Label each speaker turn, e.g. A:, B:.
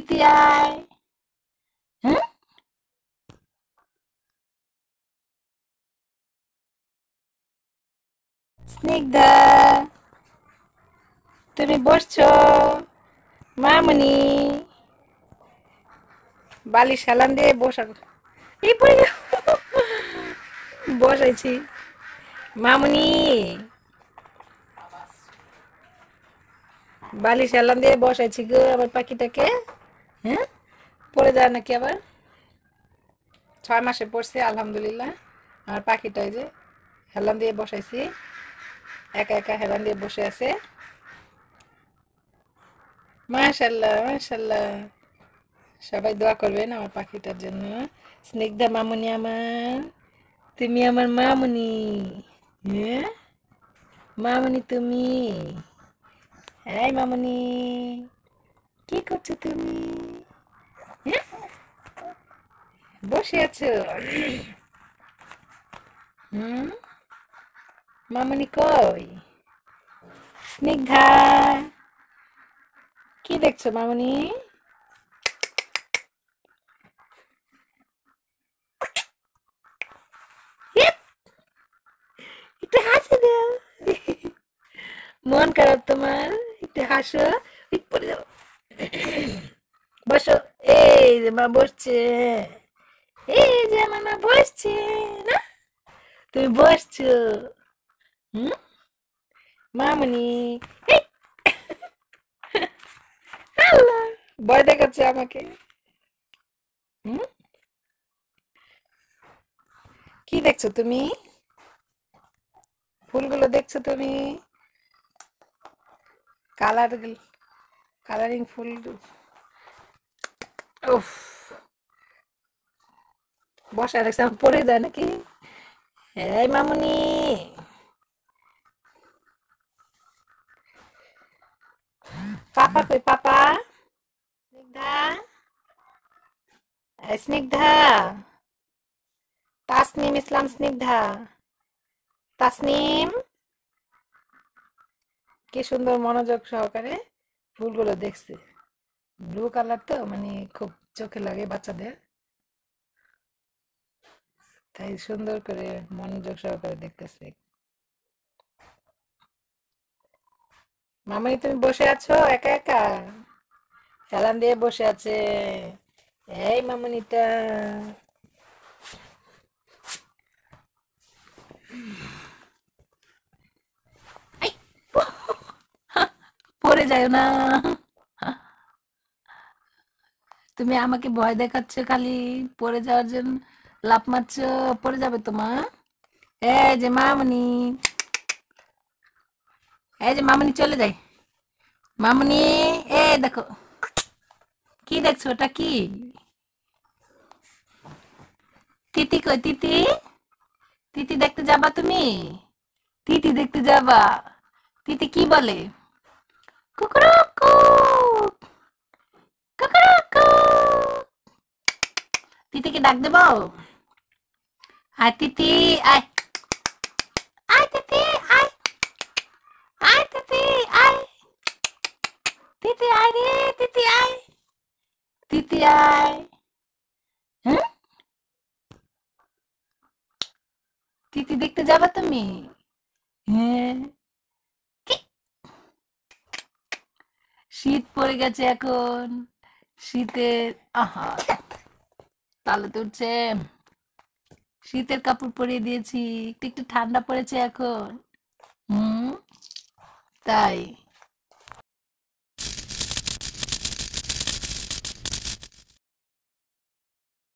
A: তিতি আয়। হ্যাঁ, স্নিগ্ধা তুমি বসছো? মামনি বালিশ হেলান দিয়ে বসা। এই পড়ে গেল। বসাইছি। মামনি বালিশ হেলান দিয়ে বসাইছি গো আমার পাখিটাকে। হ্যাঁ, পড়ে যায় নাকি আবার? 6 মাসে পড়ছে আলহামদুলিল্লাহ। আমার পাখিটা এই যে হেলান দিয়ে বসাইছি, একা একা হেলান দিয়ে বসে আছে। মাশাল্লাহ মাশাল্লাহ। সবাই দোয়া করবেন আমার পাখিটার জন্য। স্নিগ্ধা মামুনি আমার, তুমি আমার মামুনি। হ্যাঁ, মামুনি তুমি। এই মামুনি, কি করছো তুমি? হ্যাঁ, বসে আছো? হুম, মামুনি কই? স্নিগ্ধা কি দেখছো মামুনি? হিপ, একটু হাসি দাও। মন খারাপ তোমার? একটু হাসো। এই পড়ে যাবো। বসো। এই যে মা বসছে। এই যে আমার মা বসছে না, তুমি বসছো? হুম, মামুনি। এই, আল্লাহ, ভয় দেখাচ্ছে আমাকে। হুম, কি দেখছো তুমি? ফুলগুলো দেখছো তুমি? কালার, কালারিং ফুল। উফ, বসায় রাখছে আমার পড়ে যায় নাকি? এই মামুনি, পাপা কই পাপা? স্নিগ্ধা, এই স্নিগ্ধা, তাসনিম ইসলাম স্নিগ্ধা। তাসনিম কি সুন্দর মনোযোগ সহকারে ফুলগুলো দেখছে। ব্লু কালার তো মানে খুব চোখে লাগে বাচ্চাদের, তাই সুন্দর করে মনোযোগ সহকারে দেখতেছে। মামাই তুমি বসে আছো একা একা? হেলান দিয়ে বসে আছে। এই মামনিটা, আই, পড়ে যায় না। তুমি আমাকে ভয় দেখাচ্ছ খালি, পড়ে যাওয়ার জন্য লাফ মারছো, পড়ে যাবে তোমা। এই যে মামনি, এই যে মামনি চলে যায়। মামনি, এই দেখো, কি দেখছো ওটা কি? তিতি কই তিতি? তিতি দেখতে যাবা তুমি? তিতি দেখতে যাবা? তিতি কি বলে? কুকুরুকু, কুকুরুকু। তিতিকে ডাক দেবো? আয় তিতি, আয়, আয় তিতি, আয়, আয় তিতি, আয়, তিতি আয় রে, তিতি আয়, তিতি আয়। হ্যাঁ, তিতি দেখতে যাবা তুমি? হ্যাঁ, কি? শীত পড়ে গেছে এখন। শীতের আহা, তাহলে তো উঠছে। শীতের কাপড় পরিয়ে দিয়েছি, একটু একটু ঠান্ডা পড়েছে এখন। হুম, তাই